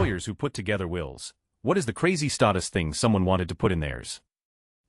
Lawyers who put together wills. What is the crazy status thing someone wanted to put in theirs?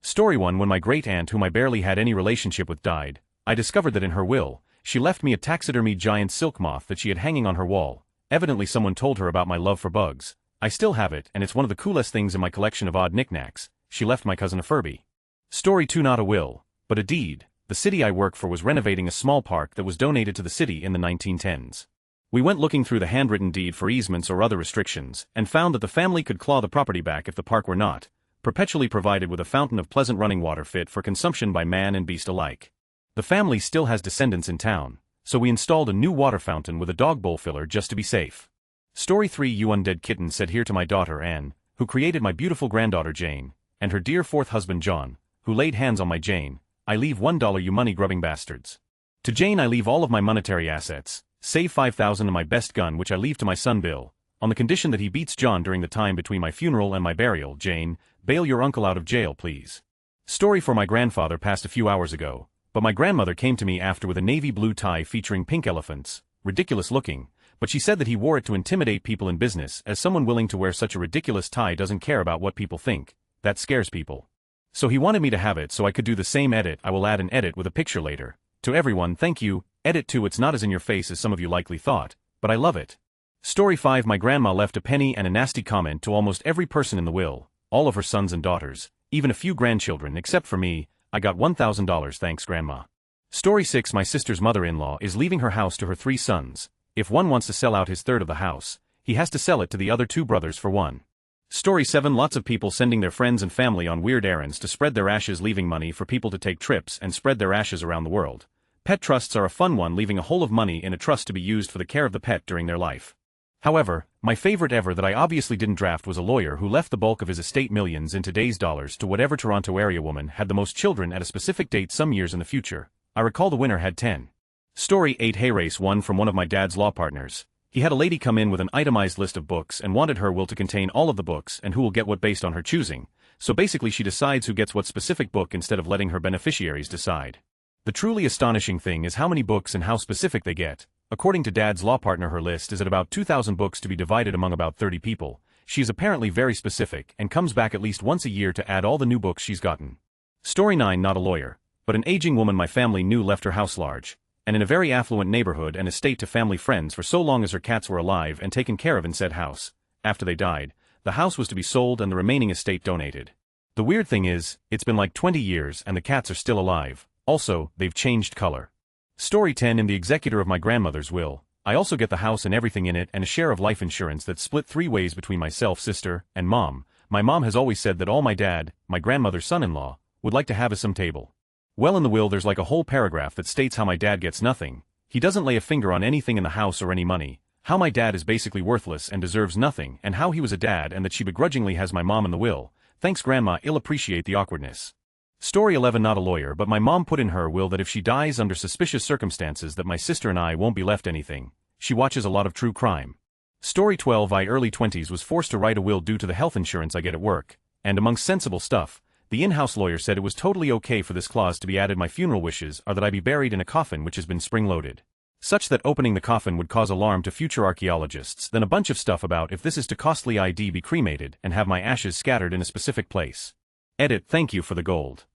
Story 1. When my great-aunt, whom I barely had any relationship with, died, I discovered that in her will, she left me a taxidermy giant silk moth that she had hanging on her wall. Evidently someone told her about my love for bugs. I still have it, and it's one of the coolest things in my collection of odd knickknacks. She left my cousin a Furby. Story 2. Not a will, but a deed. The city I work for was renovating a small park that was donated to the city in the 1910s. We went looking through the handwritten deed for easements or other restrictions, and found that the family could claw the property back if the park were not perpetually provided with a fountain of pleasant running water fit for consumption by man and beast alike. The family still has descendants in town, so we installed a new water fountain with a dog bowl filler just to be safe. Story 3. You undead kitten said here to my daughter Anne, who created my beautiful granddaughter Jane, and her dear fourth husband John, who laid hands on my Jane, I leave $1 you money-grubbing bastards. To Jane I leave all of my monetary assets, save $5,000 and my best gun which I leave to my son Bill, on the condition that he beats John during the time between my funeral and my burial. Jane, bail your uncle out of jail please. Story 4. My grandfather passed a few hours ago, but my grandmother came to me after with a navy blue tie featuring pink elephants, ridiculous looking, but she said that he wore it to intimidate people in business, as someone willing to wear such a ridiculous tie doesn't care about what people think, that scares people. So he wanted me to have it so I could do the same. Edit. I will add an edit with a picture later. To everyone, thank you. Edit 2. It's not as in your face as some of you likely thought, but I love it. Story 5. My grandma left a penny and a nasty comment to almost every person in the will, all of her sons and daughters, even a few grandchildren except for me. I got $1,000 thanks grandma. Story 6. My sister's mother-in-law is leaving her house to her 3 sons. If one wants to sell out his third of the house, he has to sell it to the other 2 brothers for one. Story 7. Lots of people sending their friends and family on weird errands to spread their ashes, leaving money for people to take trips and spread their ashes around the world. Pet trusts are a fun one, leaving a whole of money in a trust to be used for the care of the pet during their life. However, my favorite ever that I obviously didn't draft was a lawyer who left the bulk of his estate, millions in today's dollars, to whatever Toronto area woman had the most children at a specific date some years in the future. I recall the winner had 10. Story 8. Hey race 1. From one of my dad's law partners. He had a lady come in with an itemized list of books and wanted her will to contain all of the books and who will get what based on her choosing, so basically she decides who gets what specific book instead of letting her beneficiaries decide. The truly astonishing thing is how many books and how specific they get. According to dad's law partner, her list is at about 2,000 books to be divided among about 30 people. She is apparently very specific and comes back at least once a year to add all the new books she's gotten. Story 9. Not a lawyer, but an aging woman my family knew left her house large, and in a very affluent neighborhood, and estate to family friends for so long as her cats were alive and taken care of in said house. After they died, the house was to be sold and the remaining estate donated. The weird thing is, it's been like 20 years and the cats are still alive. Also, they've changed color. Story 10. In the executor of my grandmother's will, I also get the house and everything in it and a share of life insurance that's split 3 ways between myself, sister, and mom. My mom has always said that all my dad, my grandmother's son-in-law, would like to have is some table. Well, in the will there's like a whole paragraph that states how my dad gets nothing. He doesn't lay a finger on anything in the house or any money, how my dad is basically worthless and deserves nothing, and how he was a dad and that she begrudgingly has my mom in the will. Thanks grandma, I'll appreciate the awkwardness. Story 11. Not a lawyer, but my mom put in her will that if she dies under suspicious circumstances that my sister and I won't be left anything. She watches a lot of true crime. Story 12. I early 20s was forced to write a will due to the health insurance I get at work, and amongst sensible stuff, the in-house lawyer said it was totally okay for this clause to be added. My funeral wishes are that I be buried in a coffin which has been spring-loaded, such that opening the coffin would cause alarm to future archaeologists, then a bunch of stuff about if this is too costly I'd be cremated and have my ashes scattered in a specific place. Edit. Thank you for the gold.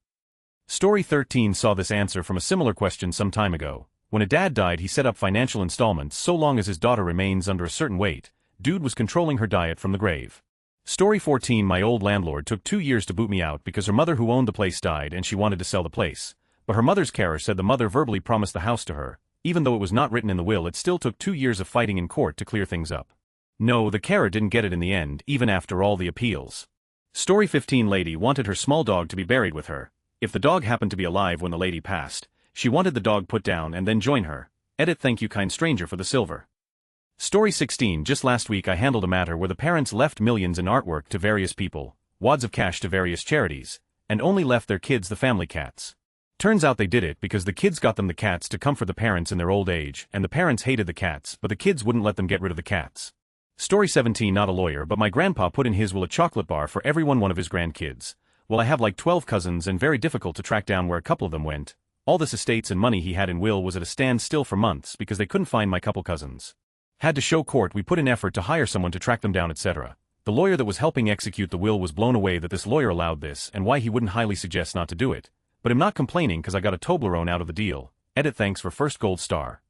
Story 13. Saw this answer from a similar question some time ago. When a dad died he set up financial installments so long as his daughter remains under a certain weight. Dude was controlling her diet from the grave. Story 14. My old landlord took 2 years to boot me out because her mother who owned the place died and she wanted to sell the place. But her mother's carer said the mother verbally promised the house to her. Even though it was not written in the will, it still took 2 years of fighting in court to clear things up. No, the carer didn't get it in the end, even after all the appeals. Story 15. Lady wanted her small dog to be buried with her. If the dog happened to be alive when the lady passed, she wanted the dog put down and then join her. Edit. Thank you kind stranger for the silver. Story 16. Just last week I handled a matter where the parents left millions in artwork to various people, wads of cash to various charities, and only left their kids the family cats. Turns out they did it because the kids got them the cats to comfort the parents in their old age, and the parents hated the cats but the kids wouldn't let them get rid of the cats. Story 17. Not a lawyer, but my grandpa put in his will a chocolate bar for every one of his grandkids. Well, I have like 12 cousins and very difficult to track down where a couple of them went. All this estates and money he had in will was at a standstill for months because they couldn't find my couple cousins. Had to show court we put in effort to hire someone to track them down etc. The lawyer that was helping execute the will was blown away that this lawyer allowed this and why he wouldn't highly suggest not to do it. But I'm not complaining cause I got a Toblerone out of the deal. Edit thanks for first gold star.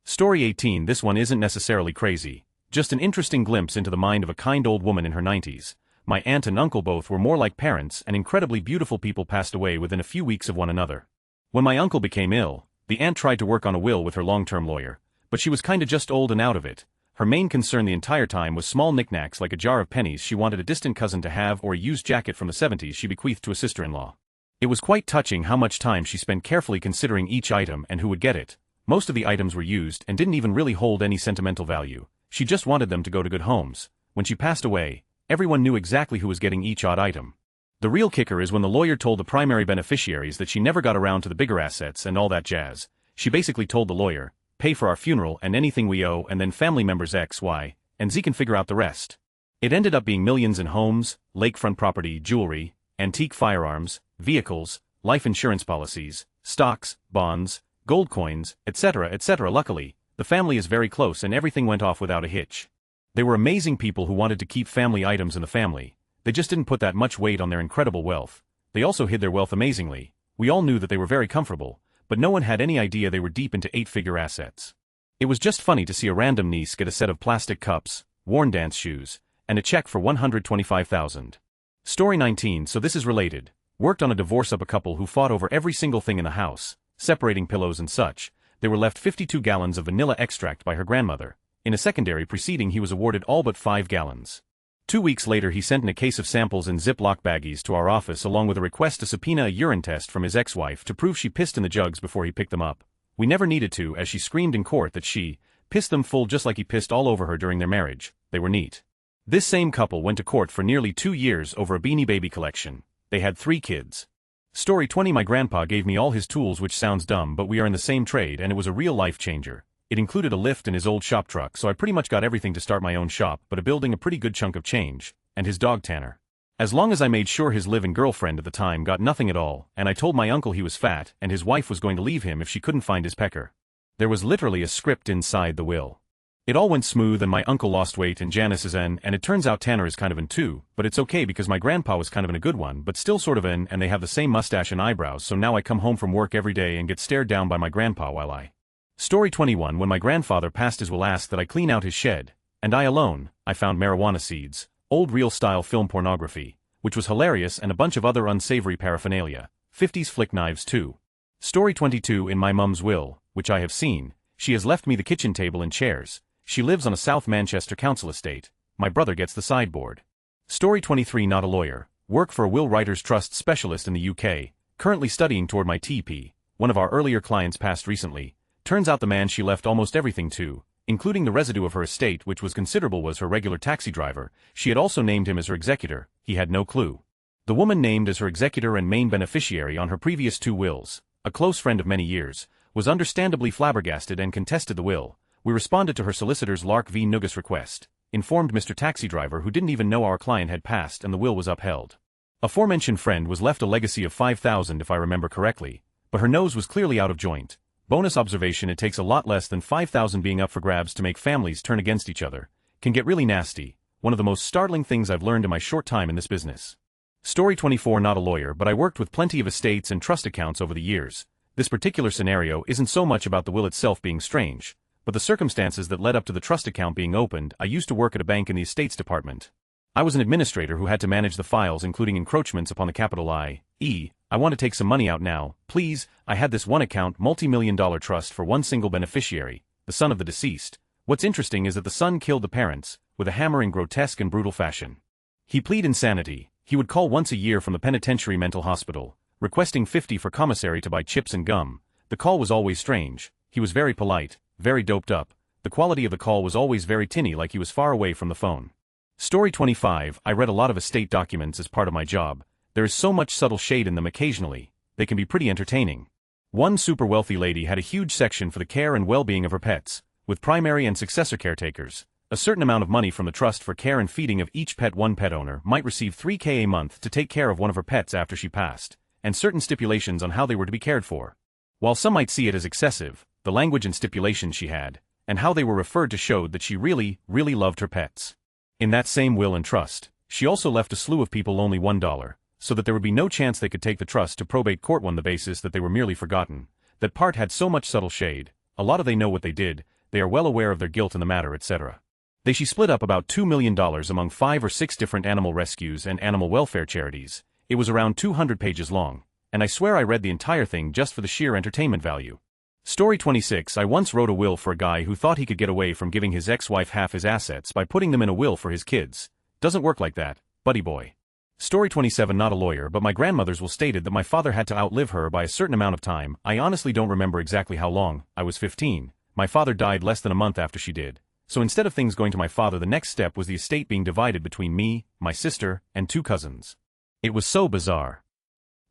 Story 18. This one isn't necessarily crazy. Just an interesting glimpse into the mind of a kind old woman in her 90s. My aunt and uncle both were more like parents and incredibly beautiful people passed away within a few weeks of one another. When my uncle became ill, the aunt tried to work on a will with her long-term lawyer, but she was kinda just old and out of it. Her main concern the entire time was small knickknacks like a jar of pennies she wanted a distant cousin to have or a used jacket from the 70s she bequeathed to a sister-in-law. It was quite touching how much time she spent carefully considering each item and who would get it. Most of the items were used and didn't even really hold any sentimental value. She just wanted them to go to good homes. When she passed away, everyone knew exactly who was getting each odd item. The real kicker is when the lawyer told the primary beneficiaries that she never got around to the bigger assets and all that jazz. She basically told the lawyer, pay for our funeral and anything we owe and then family members X, Y, and Z can figure out the rest. It ended up being millions in homes, lakefront property, jewelry, antique firearms, vehicles, life insurance policies, stocks, bonds, gold coins, etc. etc. Luckily, the family is very close and everything went off without a hitch. They were amazing people who wanted to keep family items in the family. They just didn't put that much weight on their incredible wealth. They also hid their wealth amazingly. We all knew that they were very comfortable, but no one had any idea they were deep into 8-figure assets. It was just funny to see a random niece get a set of plastic cups, worn dance shoes, and a check for $125,000. Story 19. So this is related. Worked on a divorce of a couple who fought over every single thing in the house, separating pillows and such. They were left 52 gallons of vanilla extract by her grandmother. In a secondary proceeding he was awarded all but 5 gallons. 2 weeks later he sent in a case of samples in Ziploc baggies to our office along with a request to subpoena a urine test from his ex-wife to prove she pissed in the jugs before he picked them up. We never needed to as she screamed in court that she pissed them full just like he pissed all over her during their marriage. They were neat. This same couple went to court for nearly 2 years over a Beanie Baby collection. They had 3 kids. Story 20. My grandpa gave me all his tools, which sounds dumb, but we are in the same trade and it was a real life changer. It included a lift in his old shop truck, so I pretty much got everything to start my own shop, but a building a pretty good chunk of change, and his dog Tanner. As long as I made sure his live-in girlfriend at the time got nothing at all, and I told my uncle he was fat and his wife was going to leave him if she couldn't find his pecker. There was literally a script inside the will. It all went smooth and my uncle lost weight and Janice is in, and it turns out Tanner is kind of in too, but it's okay because my grandpa was kind of in a good one but still sort of in, and they have the same mustache and eyebrows, so now I come home from work every day and get stared down by my grandpa while I. Story 21. When my grandfather passed his will asked that I clean out his shed, and I found marijuana seeds, old reel-style film pornography, which was hilarious, and a bunch of other unsavory paraphernalia, 50s flick knives too. Story 22. In my mum's will, which I have seen, she has left me the kitchen table and chairs. She lives on a South Manchester council estate. My brother gets the sideboard. Story 23. Not a lawyer. Work for a will writers trust specialist in the UK, currently studying toward my TP. One of our earlier clients passed recently. Turns out the man she left almost everything to, including the residue of her estate which was considerable, was her regular taxi driver. She had also named him as her executor. He had no clue. The woman named as her executor and main beneficiary on her previous 2 wills, a close friend of many years, was understandably flabbergasted and contested the will. We responded to her solicitor's Lark v. Nugas request, informed Mr. Taxi Driver, who didn't even know our client had passed, and the will was upheld. Aforementioned friend was left a legacy of $5,000 if I remember correctly, but her nose was clearly out of joint. Bonus observation: it takes a lot less than $5,000 being up for grabs to make families turn against each other. Can get really nasty. One of the most startling things I've learned in my short time in this business. Story 24. Not a lawyer, but I worked with plenty of estates and trust accounts over the years. This particular scenario isn't so much about the will itself being strange, but the circumstances that led up to the trust account being opened. I used to work at a bank in the estates department. I was an administrator who had to manage the files, including encroachments upon the capital I.e., I want to take some money out now, please. I had this one account, multi-million-dollar trust for one single beneficiary, the son of the deceased. What's interesting is that the son killed the parents, with a hammer, in grotesque and brutal fashion. He pleaded insanity. He would call once a year from the penitentiary mental hospital, requesting $50 for commissary to buy chips and gum. The call was always strange. He was very polite, very doped up. The quality of the call was always very tinny, like he was far away from the phone. Story 25. I read a lot of estate documents as part of my job. There is so much subtle shade in them occasionally. They can be pretty entertaining. One super wealthy lady had a huge section for the care and well-being of her pets, with primary and successor caretakers. A certain amount of money from the trust for care and feeding of each pet. One pet owner might receive $3,000 a month to take care of one of her pets after she passed, and certain stipulations on how they were to be cared for. While some might see it as excessive, the language and stipulations she had, and how they were referred to showed that she really, really loved her pets. In that same will and trust, she also left a slew of people only $1, so that there would be no chance they could take the trust to probate court on the basis that they were merely forgotten. That part had so much subtle shade, a lot of they know what they did, they are well aware of their guilt in the matter, etc. She split up about $2 million among 5 or 6 different animal rescues and animal welfare charities. It was around 200 pages long, and I swear I read the entire thing just for the sheer entertainment value. Story 26. I once wrote a will for a guy who thought he could get away from giving his ex-wife half his assets by putting them in a will for his kids. Doesn't work like that, buddy boy. Story 27. Not a lawyer, but my grandmother's will stated that my father had to outlive her by a certain amount of time. I honestly don't remember exactly how long. I was 15. My father died less than a month after she did. So instead of things going to my father, the next step was the estate being divided between me, my sister, and 2 cousins. It was so bizarre.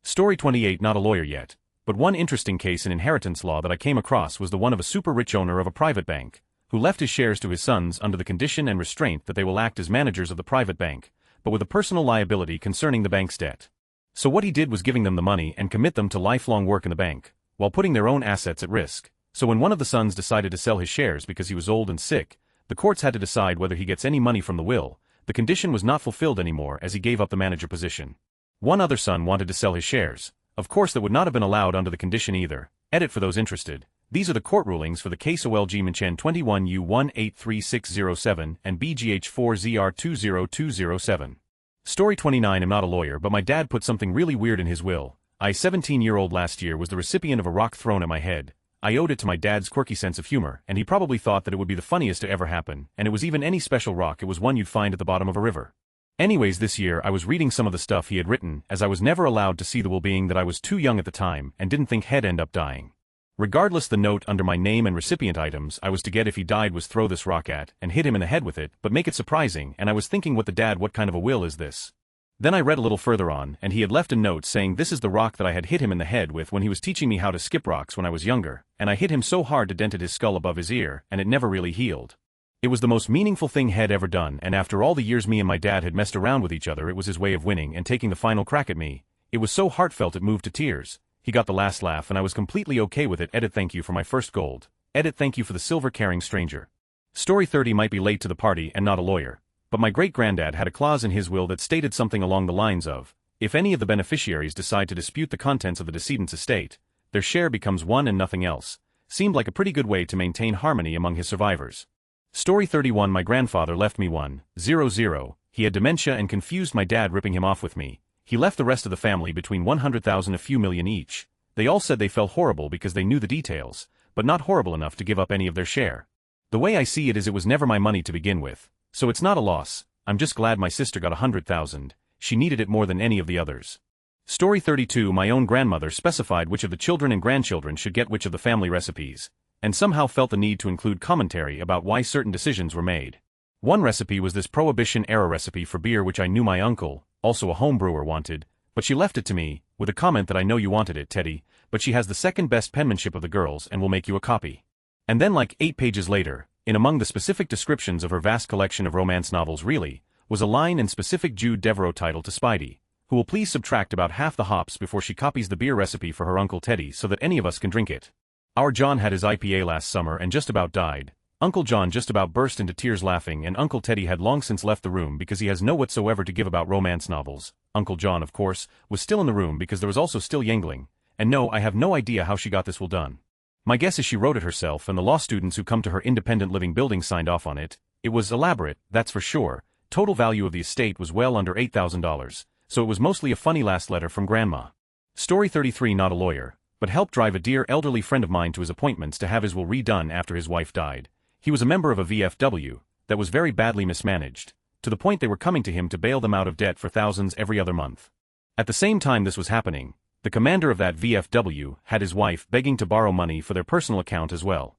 Story 28. Not a lawyer yet, but one interesting case in inheritance law that I came across was the one of a super rich owner of a private bank, who left his shares to his sons under the condition and restraint that they will act as managers of the private bank, but with a personal liability concerning the bank's debt. So what he did was giving them the money and commit them to lifelong work in the bank, while putting their own assets at risk. So when one of the sons decided to sell his shares because he was old and sick, the courts had to decide whether he gets any money from the will. The condition was not fulfilled anymore as he gave up the manager position. One other son wanted to sell his shares. Of course that would not have been allowed under the condition either. Edit for those interested. These are the court rulings for the case OLG Minchen 21U183607 and BGH 4ZR20207. Story 29. I'm not a lawyer, but my dad put something really weird in his will. I, 17-year-old last year, was the recipient of a rock thrown at my head. I owed it to my dad's quirky sense of humor, and he probably thought that it would be the funniest to ever happen, and it was even any special rock, it was one you'd find at the bottom of a river. Anyways, this year I was reading some of the stuff he had written, as I was never allowed to see the will, being that I was too young at the time and didn't think he'd end up dying. Regardless, the note under my name and recipient items I was to get if he died was throw this rock at and hit him in the head with it, but make it surprising, and I was thinking, what kind of a will is this? Then I read a little further on, and he had left a note saying this is the rock that I had hit him in the head with when he was teaching me how to skip rocks when I was younger, and I hit him so hard it dented his skull above his ear, and it never really healed. It was the most meaningful thing he'd ever done, and after all the years me and my dad had messed around with each other, it was his way of winning and taking the final crack at me. It was so heartfelt it moved to tears. He got the last laugh and I was completely okay with it. Edit. Thank you for my first gold. Edit. Thank you for the silver, caring stranger. Story 30. Might be late to the party and not a lawyer, but my great-granddad had a clause in his will that stated something along the lines of, if any of the beneficiaries decide to dispute the contents of the decedent's estate, their share becomes one and nothing else. Seemed like a pretty good way to maintain harmony among his survivors. Story 31. My grandfather left me 100. He had dementia and confused my dad, ripping him off with me. He left the rest of the family between 100,000 a few million each. They all said they felt horrible because they knew the details, but not horrible enough to give up any of their share. The way I see it is, it was never my money to begin with, so it's not a loss. I'm just glad my sister got 100,000. She needed it more than any of the others. Story 32. My own grandmother specified which of the children and grandchildren should get which of the family recipes, and somehow felt the need to include commentary about why certain decisions were made. One recipe was this Prohibition-era recipe for beer, which I knew my uncle, also a home brewer, wanted, but she left it to me, with a comment that I know you wanted it, Teddy, but she has the second best penmanship of the girls and will make you a copy. And then like 8 pages later, in among the specific descriptions of her vast collection of romance novels really, was a line and specific Jude Devereaux title to Spidey, who will please subtract about half the hops before she copies the beer recipe for her Uncle Teddy so that any of us can drink it. Our John had his IPA last summer and just about died. Uncle John just about burst into tears laughing, and Uncle Teddy had long since left the room because he has no whatsoever to give about romance novels. Uncle John, of course, was still in the room because there was also still yangling, and no, I have no idea how she got this will done. My guess is she wrote it herself and the law students who come to her independent living building signed off on it. It was elaborate, that's for sure. Total value of the estate was well under $8,000, so it was mostly a funny last letter from Grandma. Story 33. Not a lawyer, but helped drive a dear elderly friend of mine to his appointments to have his will redone after his wife died. He was a member of a VFW that was very badly mismanaged, to the point they were coming to him to bail them out of debt for thousands every other month. At the same time this was happening, the commander of that VFW had his wife begging to borrow money for their personal account as well.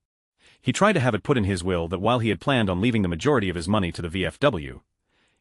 He tried to have it put in his will that while he had planned on leaving the majority of his money to the VFW,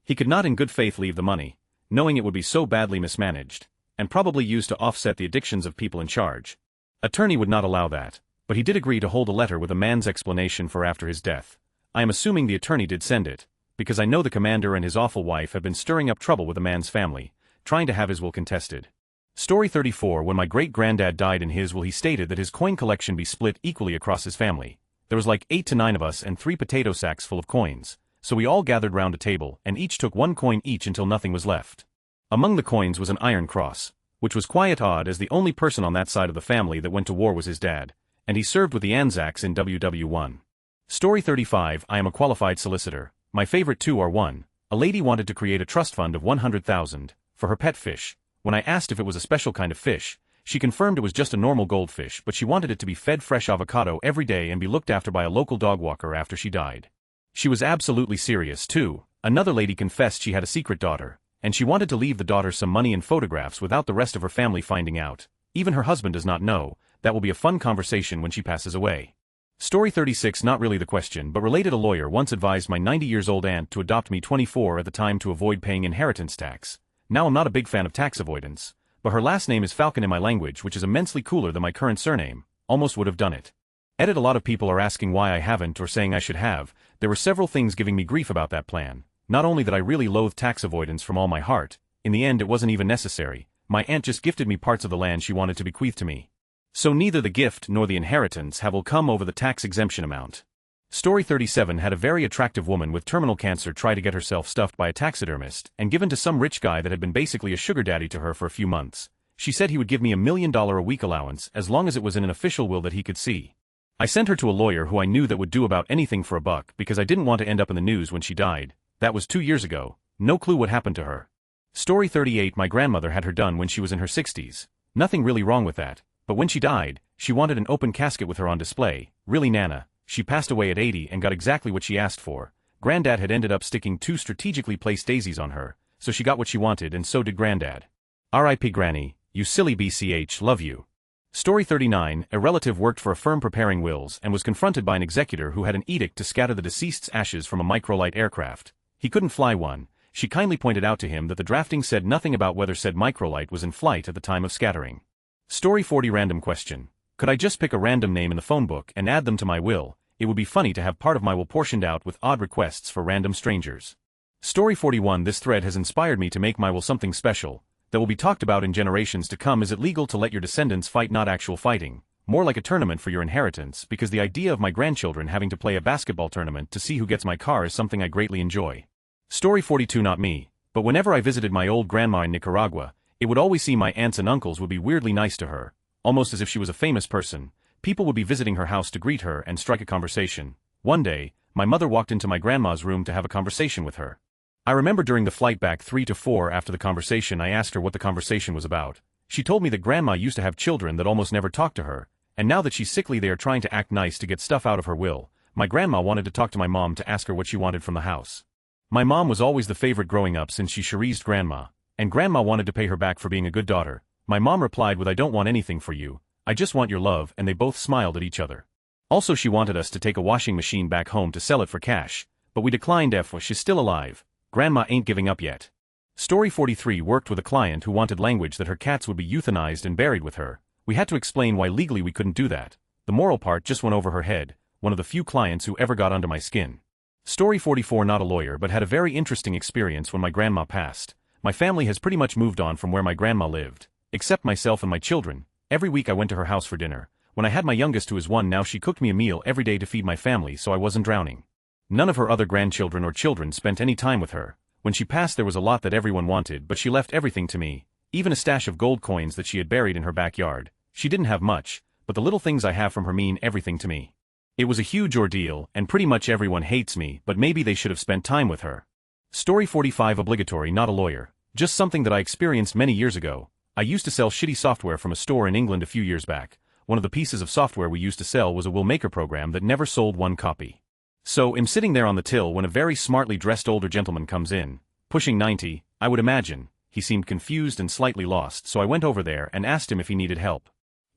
he could not in good faith leave the money, knowing it would be so badly mismanaged, and probably used to offset the addictions of people in charge. Attorney would not allow that, but he did agree to hold a letter with a man's explanation for after his death. I am assuming the attorney did send it, because I know the commander and his awful wife have been stirring up trouble with the man's family, trying to have his will contested. Story 34. When my great-granddad died in his will, he stated that his coin collection be split equally across his family. There was like 8 to 9 of us and 3 potato sacks full of coins, so we all gathered round a table and each took 1 coin each until nothing was left. Among the coins was an iron cross, which was quite odd as the only person on that side of the family that went to war was his dad, and he served with the Anzacs in WW1. Story 35. I am a qualified solicitor. My favorite two are 1. A lady wanted to create a trust fund of 100,000 for her pet fish. When I asked if it was a special kind of fish, she confirmed it was just a normal goldfish, but she wanted it to be fed fresh avocado every day and be looked after by a local dog walker after she died. She was absolutely serious too. Another lady confessed she had a secret daughter, and she wanted to leave the daughter some money and photographs without the rest of her family finding out. Even her husband does not know. That will be a fun conversation when she passes away. Story 36. Not really the question, but related. A lawyer once advised my 90-year-old aunt to adopt me 24 at the time to avoid paying inheritance tax. Now I'm not a big fan of tax avoidance, but her last name is Falcon in my language, which is immensely cooler than my current surname. Almost would have done it. Edit. A lot of people are asking why I haven't or saying I should have. There were several things giving me grief about that plan. Not only that I really loathe tax avoidance from all my heart, in the end it wasn't even necessary. My aunt just gifted me parts of the land she wanted to bequeath to me. So neither the gift nor the inheritance will come over the tax exemption amount. Story 37. Had a very attractive woman with terminal cancer try to get herself stuffed by a taxidermist and given to some rich guy that had been basically a sugar daddy to her for a few months. She said he would give me $1 million a week allowance as long as it was in an official will that he could see. I sent her to a lawyer who I knew that would do about anything for a buck because I didn't want to end up in the news when she died. That was 2 years ago. No clue what happened to her. Story 38. My grandmother had her done when she was in her 60s. Nothing really wrong with that, but when she died, she wanted an open casket with her on display. Really, Nana, she passed away at 80 and got exactly what she asked for. Granddad had ended up sticking 2 strategically placed daisies on her, so she got what she wanted and so did Granddad. R.I.P. Granny, you silly BCH, love you. Story 39. A relative worked for a firm preparing wills and was confronted by an executor who had an edict to scatter the deceased's ashes from a microlight aircraft. He couldn't fly one. She kindly pointed out to him that the drafting said nothing about whether said microlight was in flight at the time of scattering. Story 40. Random question. Could I just pick a random name in the phone book and add them to my will? It would be funny to have part of my will portioned out with odd requests for random strangers. Story 41. This thread has inspired me to make my will something special that will be talked about in generations to come. Is it legal to let your descendants fight? Not actual fighting, more like a tournament for your inheritance, because the idea of my grandchildren having to play a basketball tournament to see who gets my car is something I greatly enjoy. Story 42. Not me, but whenever I visited my old grandma in Nicaragua, it would always seem my aunts and uncles would be weirdly nice to her, almost as if she was a famous person. People would be visiting her house to greet her and strike a conversation. One day, my mother walked into my grandma's room to have a conversation with her. I remember during the flight back 3 to 4 after the conversation I asked her what the conversation was about. She told me that grandma used to have children that almost never talked to her, and now that she's sickly they are trying to act nice to get stuff out of her will. My grandma wanted to talk to my mom to ask her what she wanted from the house. My mom was always the favorite growing up since she raised grandma, and grandma wanted to pay her back for being a good daughter. My mom replied with, I don't want anything for you, I just want your love, and they both smiled at each other. Also she wanted us to take a washing machine back home to sell it for cash, but we declined if she's still alive. Grandma ain't giving up yet. Story 43. Worked with a client who wanted language that her cats would be euthanized and buried with her. We had to explain why legally we couldn't do that. The moral part just went over her head, one of the few clients who ever got under my skin. Story 44. Not a lawyer but had a very interesting experience when my grandma passed. My family has pretty much moved on from where my grandma lived, except myself and my children. Every week I went to her house for dinner. When I had my youngest who is 1 now, she cooked me a meal every day to feed my family so I wasn't drowning. None of her other grandchildren or children spent any time with her. When she passed there was a lot that everyone wanted, but she left everything to me, even a stash of gold coins that she had buried in her backyard. She didn't have much, but the little things I have from her mean everything to me. It was a huge ordeal, and pretty much everyone hates me, but maybe they should have spent time with her. Story 45. Obligatory. Not a lawyer, just something that I experienced many years ago. I used to sell shitty software from a store in England a few years back. One of the pieces of software we used to sell was a will maker program that never sold one copy. So I'm sitting there on the till when a very smartly dressed older gentleman comes in, pushing 90, I would imagine. He seemed confused and slightly lost, so I went over there and asked him if he needed help.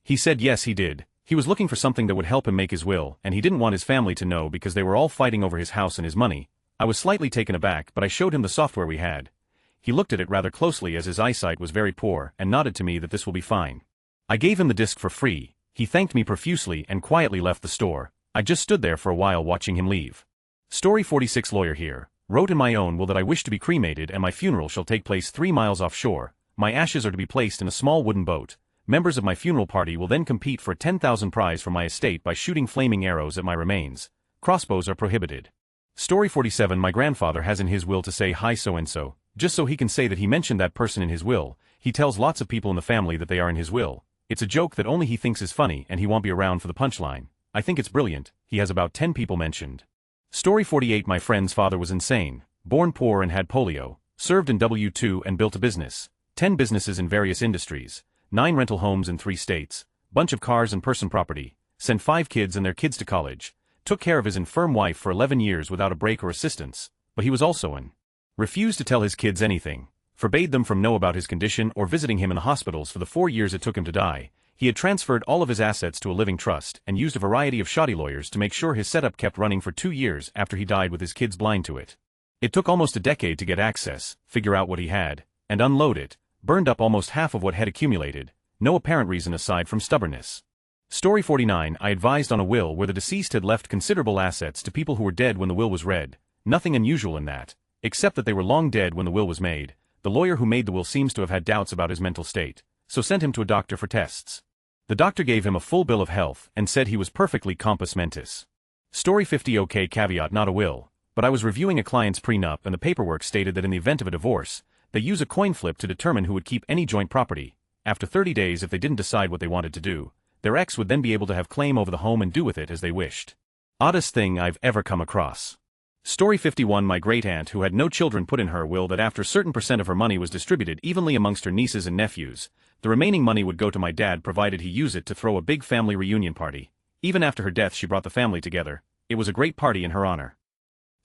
He said yes he did. He was looking for something that would help him make his will, and he didn't want his family to know because they were all fighting over his house and his money. I was slightly taken aback, but I showed him the software we had. He looked at it rather closely as his eyesight was very poor and nodded to me that this will be fine. I gave him the disc for free. He thanked me profusely and quietly left the store. I just stood there for a while watching him leave. Story 46. Lawyer here. Wrote in my own will that I wish to be cremated and my funeral shall take place 3 miles offshore. My ashes are to be placed in a small wooden boat. Members of my funeral party will then compete for a 10,000 prize for my estate by shooting flaming arrows at my remains. Crossbows are prohibited. Story 47. My grandfather has in his will to say hi so-and-so, just so he can say that he mentioned that person in his will. He tells lots of people in the family that they are in his will. It's a joke that only he thinks is funny and he won't be around for the punchline. I think it's brilliant. He has about 10 people mentioned. Story 48. My friend's father was insane, born poor and had polio, served in W-2 and built a business, 10 businesses in various industries, 9 rental homes in 3 states, bunch of cars and person property, sent 5 kids and their kids to college, took care of his infirm wife for 11 years without a break or assistance, but he was also refused to tell his kids anything, forbade them from know about his condition or visiting him in the hospitals for the 4 years it took him to die. He had transferred all of his assets to a living trust and used a variety of shoddy lawyers to make sure his setup kept running for 2 years after he died with his kids blind to it. It took almost a decade to get access, figure out what he had, and unload it, burned up almost half of what had accumulated, no apparent reason aside from stubbornness. Story 49. I advised on a will where the deceased had left considerable assets to people who were dead when the will was read. Nothing unusual in that, except that they were long dead when the will was made. The lawyer who made the will seems to have had doubts about his mental state, so sent him to a doctor for tests. The doctor gave him a full bill of health and said he was perfectly compos mentis. Story 50. Okay, caveat, not a will, but I was reviewing a client's prenup and the paperwork stated that in the event of a divorce, they use a coin flip to determine who would keep any joint property. After 30 days, if they didn't decide what they wanted to do, their ex would then be able to have claim over the home and do with it as they wished. Oddest thing I've ever come across. Story 51. My great-aunt who had no children put in her will that after a certain percent of her money was distributed evenly amongst her nieces and nephews, the remaining money would go to my dad provided he use it to throw a big family reunion party. Even after her death she brought the family together. It was a great party in her honor.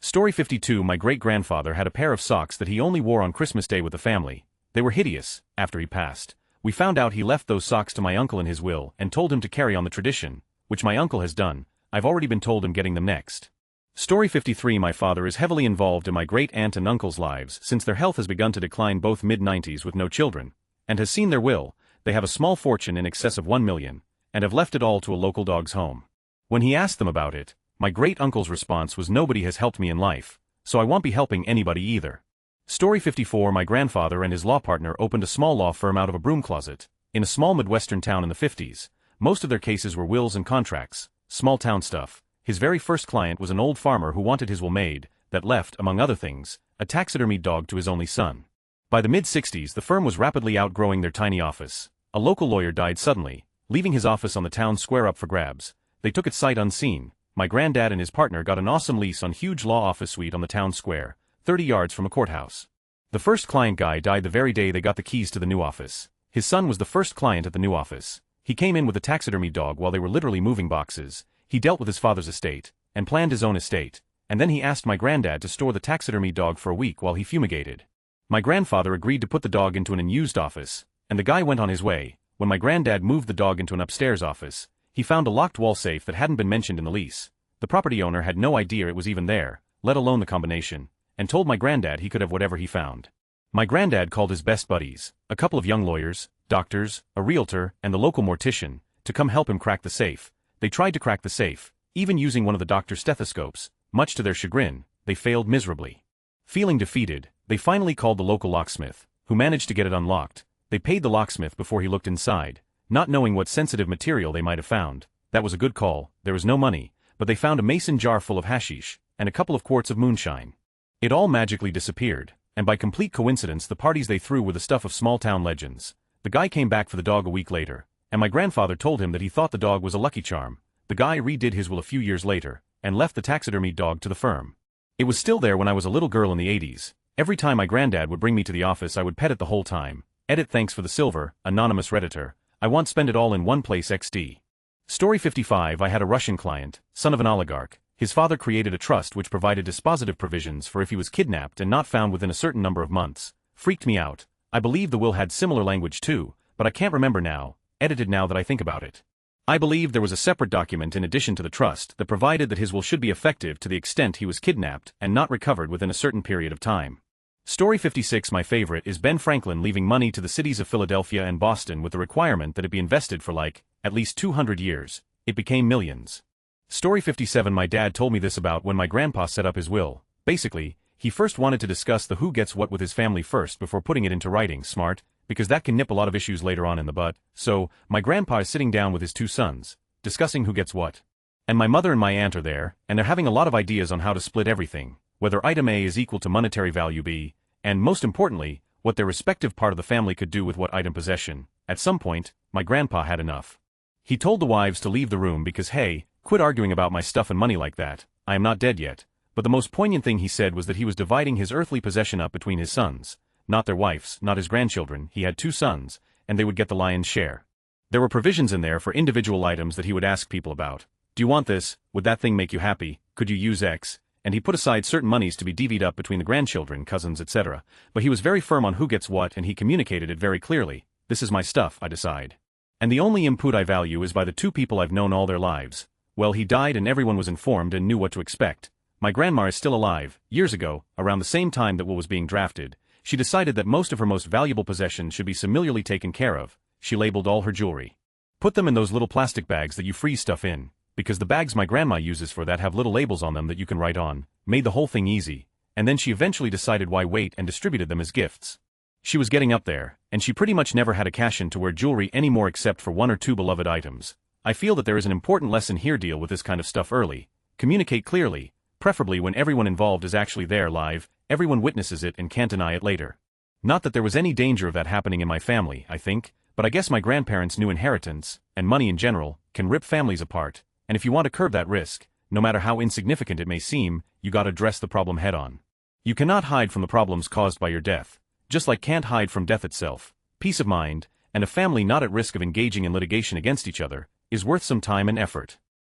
Story 52. My great-grandfather had a pair of socks that he only wore on Christmas Day with the family. They were hideous. After he passed, we found out he left those socks to my uncle in his will and told him to carry on the tradition, which my uncle has done. I've already been told I'm getting them next. Story 53. My father is heavily involved in my great-aunt and uncle's lives since their health has begun to decline, both mid-90s with no children, and has seen their will. They have a small fortune in excess of 1 million, and have left it all to a local dog's home. When he asked them about it, my great-uncle's response was, nobody has helped me in life, so I won't be helping anybody either. Story 54. My grandfather and his law partner opened a small law firm out of a broom closet, in a small Midwestern town in the 50s. Most of their cases were wills and contracts, small town stuff. His very first client was an old farmer who wanted his will made, that left, among other things, a taxidermied dog to his only son. By the mid-60s the firm was rapidly outgrowing their tiny office. A local lawyer died suddenly, leaving his office on the town square up for grabs. They took it sight unseen. My granddad and his partner got an awesome lease on huge law office suite on the town square, 30 yards from a courthouse. The first client guy died the very day they got the keys to the new office. His son was the first client at the new office. He came in with a taxidermy dog while they were literally moving boxes. He dealt with his father's estate, and planned his own estate, and then he asked my granddad to store the taxidermy dog for a week while he fumigated. My grandfather agreed to put the dog into an unused office, and the guy went on his way. When my granddad moved the dog into an upstairs office, he found a locked wall safe that hadn't been mentioned in the lease. The property owner had no idea it was even there, let alone the combination, and told my granddad he could have whatever he found. My granddad called his best buddies, a couple of young lawyers, doctors, a realtor, and the local mortician, to come help him crack the safe. They tried to crack the safe, even using one of the doctor's stethoscopes. Much to their chagrin, they failed miserably. Feeling defeated, they finally called the local locksmith, who managed to get it unlocked. They paid the locksmith before he looked inside, not knowing what sensitive material they might have found. That was a good call. There was no money, but they found a mason jar full of hashish, and a couple of quarts of moonshine. It all magically disappeared, and by complete coincidence the parties they threw were the stuff of small-town legends. The guy came back for the dog a week later, and my grandfather told him that he thought the dog was a lucky charm. The guy redid his will a few years later, and left the taxidermy dog to the firm. It was still there when I was a little girl in the 80s. Every time my granddad would bring me to the office I would pet it the whole time. Edit, thanks for the silver, anonymous redditor. I want spend it all in one place XD. Story 55. I had a Russian client, son of an oligarch. His father created a trust which provided dispositive provisions for if he was kidnapped and not found within a certain number of months. Freaked me out. I believe the will had similar language too, but I can't remember now. Edited now that I think about it. I believe there was a separate document in addition to the trust that provided that his will should be effective to the extent he was kidnapped and not recovered within a certain period of time. Story 56. My favorite is Ben Franklin leaving money to the cities of Philadelphia and Boston with the requirement that it be invested for at least 200 years. It became millions. Story 57. My dad told me this about when my grandpa set up his will. Basically, he first wanted to discuss the who gets what with his family first before putting it into writing. Smart. because that can nip a lot of issues later on in the bud. So, my grandpa is sitting down with his two sons, discussing who gets what. And my mother and my aunt are there, and they're having a lot of ideas on how to split everything, whether item A is equal to monetary value B, and most importantly, what their respective part of the family could do with what item possession. At some point, my grandpa had enough. He told the wives to leave the room because hey, quit arguing about my stuff and money like that, I am not dead yet. But the most poignant thing he said was that he was dividing his earthly possession up between his sons, not their wives, not his grandchildren. He had two sons, and they would get the lion's share. There were provisions in there for individual items that he would ask people about. Do you want this? Would that thing make you happy? Could you use X? And he put aside certain monies to be divvied up between the grandchildren, cousins, etc. But he was very firm on who gets what, and he communicated it very clearly. This is my stuff, I decide. And the only input I value is by the two people I've known all their lives. Well, he died and everyone was informed and knew what to expect. My grandma is still alive. Years ago, around the same time that Will was being drafted, she decided that most of her most valuable possessions should be familiarly taken care of. She labeled all her jewelry. Put them in those little plastic bags that you freeze stuff in, because the bags my grandma uses for that have little labels on them that you can write on, made the whole thing easy, and then she eventually decided why wait and distributed them as gifts. She was getting up there, and she pretty much never had a cash-in to wear jewelry anymore except for one or two beloved items. I feel that there is an important lesson here. Deal with this kind of stuff early. Communicate clearly, preferably when everyone involved is actually there live, everyone witnesses it and can't deny it later. Not that there was any danger of that happening in my family, I think, but I guess my grandparents knew inheritance, and money in general, can rip families apart, and if you want to curb that risk, no matter how insignificant it may seem, you gotta address the problem head-on. You cannot hide from the problems caused by your death. Just like can't hide from death itself. Peace of mind, and a family not at risk of engaging in litigation against each other, is worth some time and effort.